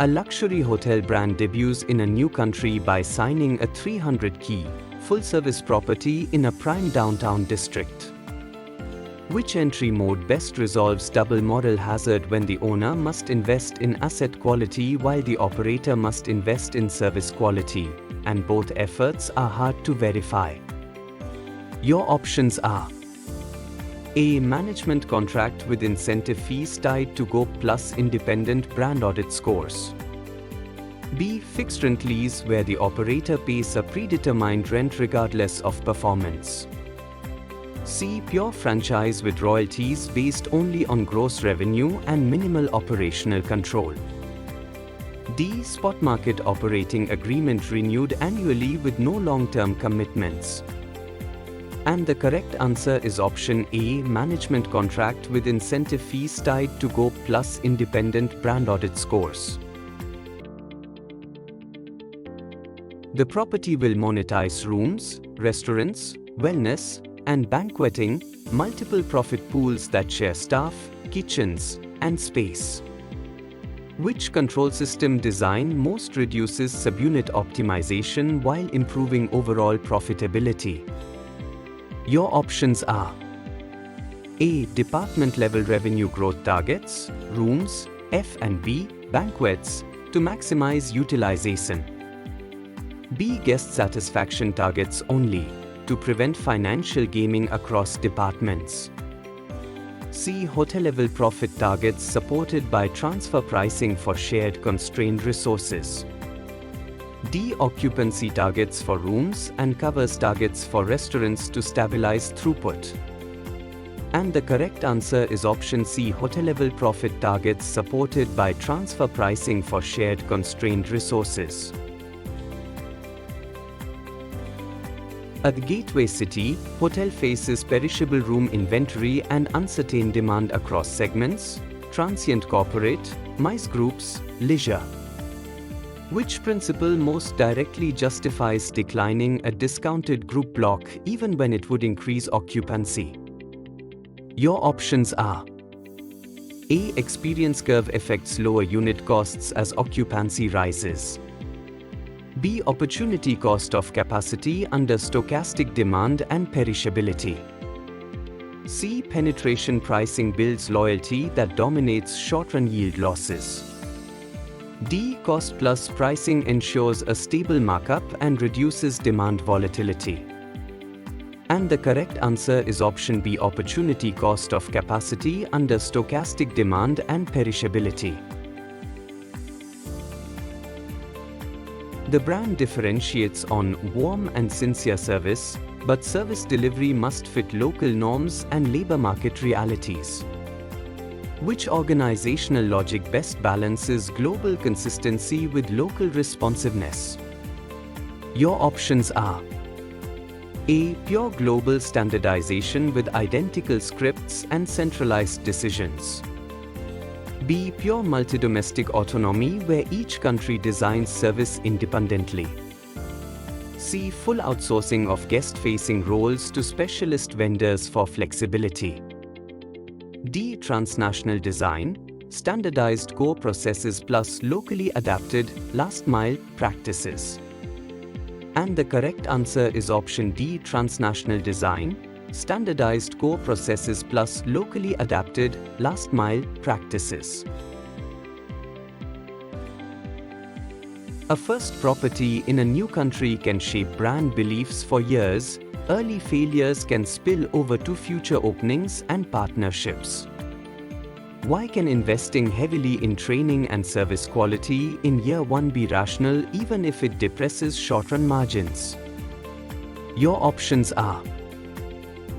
A luxury hotel brand debuts in a new country by signing a 300-key, full-service property in a prime downtown district. Which entry mode best resolves double moral hazard when the owner must invest in asset quality while the operator must invest in service quality, and both efforts are hard to verify? Your options are: A. Management contract with incentive fees tied to GOP plus independent brand audit scores. B. Fixed rent lease where the operator pays a predetermined rent regardless of performance. C. Pure franchise with royalties based only on gross revenue and minimal operational control. D. Spot market operating agreement renewed annually with no long-term commitments. And the correct answer is option A. Management contract with incentive fees tied to GOP plus independent brand audit scores. The property will monetize rooms, restaurants, wellness, and banqueting, multiple profit pools that share staff, kitchens, and space. Which control system design most reduces subunit optimization while improving overall profitability? Your options are: A. Department-level revenue growth targets, rooms, F&B, banquets, to maximize utilization. B. Guest satisfaction targets only, to prevent financial gaming across departments. C. Hotel-level profit targets supported by transfer pricing for shared constrained resources. D. Occupancy targets for rooms and covers targets for restaurants to stabilize throughput. And the correct answer is option C. Hotel-level profit targets supported by transfer pricing for shared constrained resources. At the Gateway City, hotel faces perishable room inventory and uncertain demand across segments: transient corporate, MICE groups, leisure. Which principle most directly justifies declining a discounted group block even when it would increase occupancy? Your options are: A. Experience curve affects lower unit costs as occupancy rises. B. Opportunity cost of capacity under stochastic demand and perishability. C. Penetration pricing builds loyalty that dominates short-run yield losses. D. Cost plus pricing ensures a stable markup and reduces demand volatility. And the correct answer is option B. Opportunity cost of capacity under stochastic demand and perishability. The brand differentiates on warm and sincere service, but service delivery must fit local norms and labor market realities. Which organizational logic best balances global consistency with local responsiveness? Your options are: A. Pure global standardization with identical scripts and centralized decisions. B. Pure multi-domestic autonomy where each country designs service independently. C. Full outsourcing of guest-facing roles to specialist vendors for flexibility. D. Transnational design, standardized core processes plus locally adapted last-mile practices. And the correct answer is option D. Transnational design, standardized core processes plus locally adapted last-mile practices. A first property in a new country can shape brand beliefs for years. Early failures can spill over to future openings and partnerships. Why can investing heavily in training and service quality in year one be rational even if it depresses short-run margins? Your options are: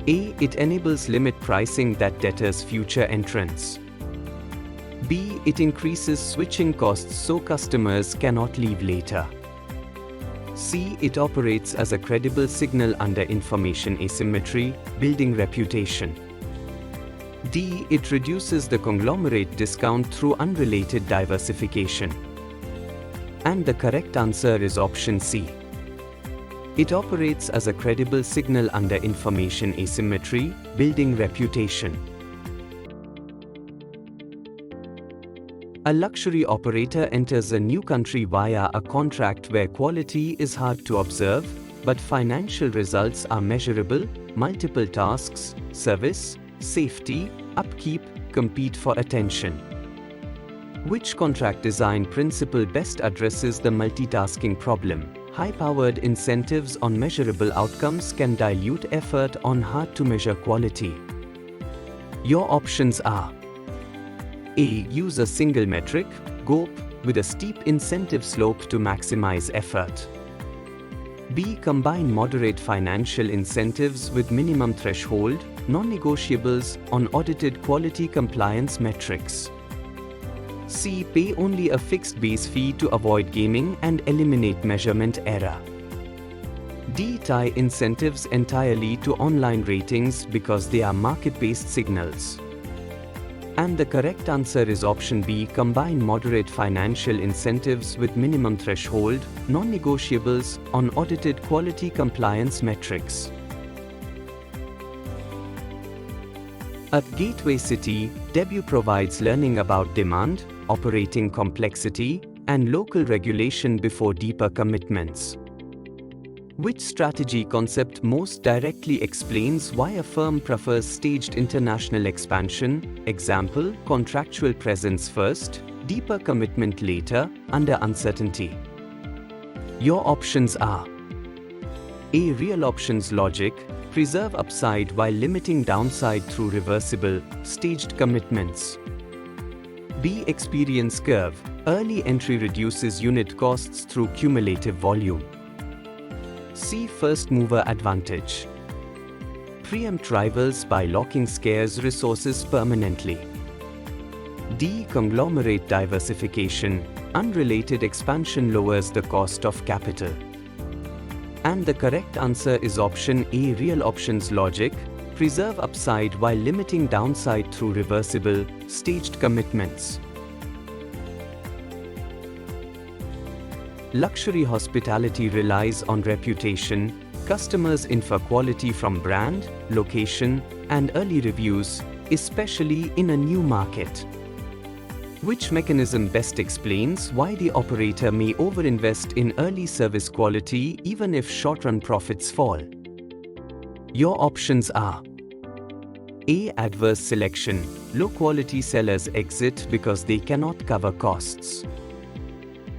A. It enables limit pricing that deters future entrants. B. It increases switching costs so customers cannot leave later. C. It operates as a credible signal under information asymmetry, building reputation. D. It reduces the conglomerate discount through unrelated diversification. And the correct answer is option C. It operates as a credible signal under information asymmetry, building reputation. A luxury operator enters a new country via a contract where quality is hard to observe, but financial results are measurable. Multiple tasks, service, safety, upkeep compete for attention. Which contract design principle best addresses the multitasking problem? High-powered incentives on measurable outcomes can dilute effort on hard-to-measure quality. Your options are: A. Use a single metric, GOP, with a steep incentive slope to maximize effort. B. Combine moderate financial incentives with minimum threshold, non-negotiables on audited quality compliance metrics. C. Pay only a fixed base fee to avoid gaming and eliminate measurement error. D. Tie incentives entirely to online ratings because they are market-based signals. And the correct answer is option B. Combine moderate financial incentives with minimum threshold, non-negotiables on audited quality compliance metrics. At Gateway City, Debut provides learning about demand, operating complexity, and local regulation before deeper commitments. Which strategy concept most directly explains why a firm prefers staged international expansion? Example, contractual presence first, deeper commitment later, under uncertainty. Your options are: A. Real options logic, preserve upside while limiting downside through reversible, staged commitments. B. Experience curve, early entry reduces unit costs through cumulative volume. C. First mover advantage, preempt rivals by locking scarce resources permanently. D. Conglomerate diversification, unrelated expansion lowers the cost of capital. And the correct answer is option A. Real options logic, preserve upside while limiting downside through reversible, staged commitments. Luxury hospitality relies on reputation. Customers infer quality from brand, location, and early reviews, especially in a new market. Which mechanism best explains why the operator may overinvest in early service quality even if short-run profits fall? Your options are: A. Adverse selection, low-quality sellers exit because they cannot cover costs.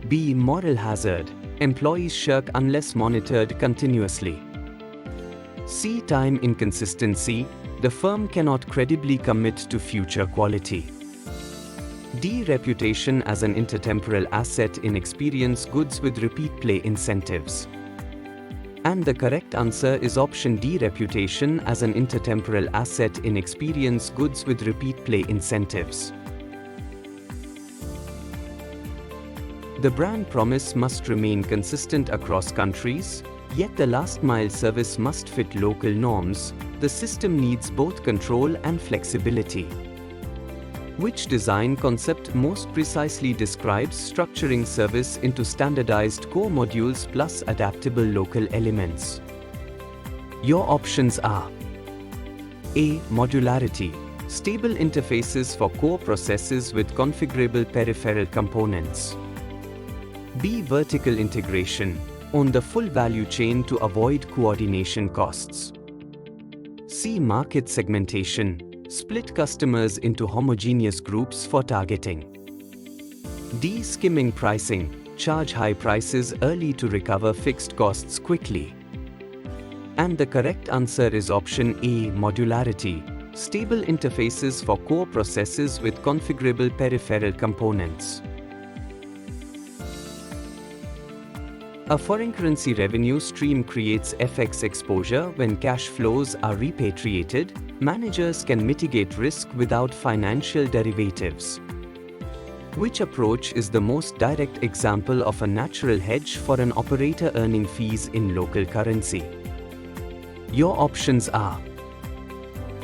B. Moral hazard, employees shirk unless monitored continuously. C. Time inconsistency, the firm cannot credibly commit to future quality. D. Reputation as an intertemporal asset in experience goods with repeat play incentives. And the correct answer is option D. Reputation as an intertemporal asset in experience goods with repeat play incentives. The brand promise must remain consistent across countries, yet the last-mile service must fit local norms. The system needs both control and flexibility. Which design concept most precisely describes structuring service into standardized core modules plus adaptable local elements? Your options are: A. Modularity, stable interfaces for core processes with configurable peripheral components. B. Vertical integration, own the full value chain to avoid coordination costs. C. Market segmentation, split customers into homogeneous groups for targeting. D. Skimming pricing, charge high prices early to recover fixed costs quickly. And the correct answer is option A. Modularity, stable interfaces for core processes with configurable peripheral components. A foreign currency revenue stream creates FX exposure. When cash flows are repatriated, managers can mitigate risk without financial derivatives. Which approach is the most direct example of a natural hedge for an operator earning fees in local currency? Your options are: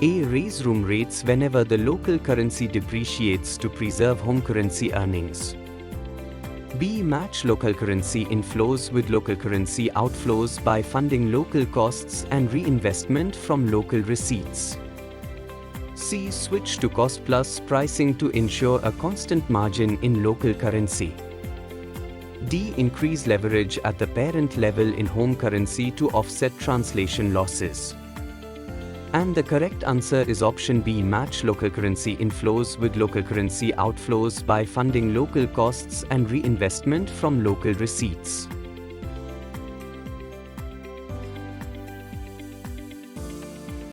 A. Raise room rates whenever the local currency depreciates to preserve home currency earnings. B. Match local currency inflows with local currency outflows by funding local costs and reinvestment from local receipts. C. Switch to cost-plus pricing to ensure a constant margin in local currency. D. Increase leverage at the parent level in home currency to offset translation losses. And the correct answer is option B. Match local currency inflows with local currency outflows by funding local costs and reinvestment from local receipts.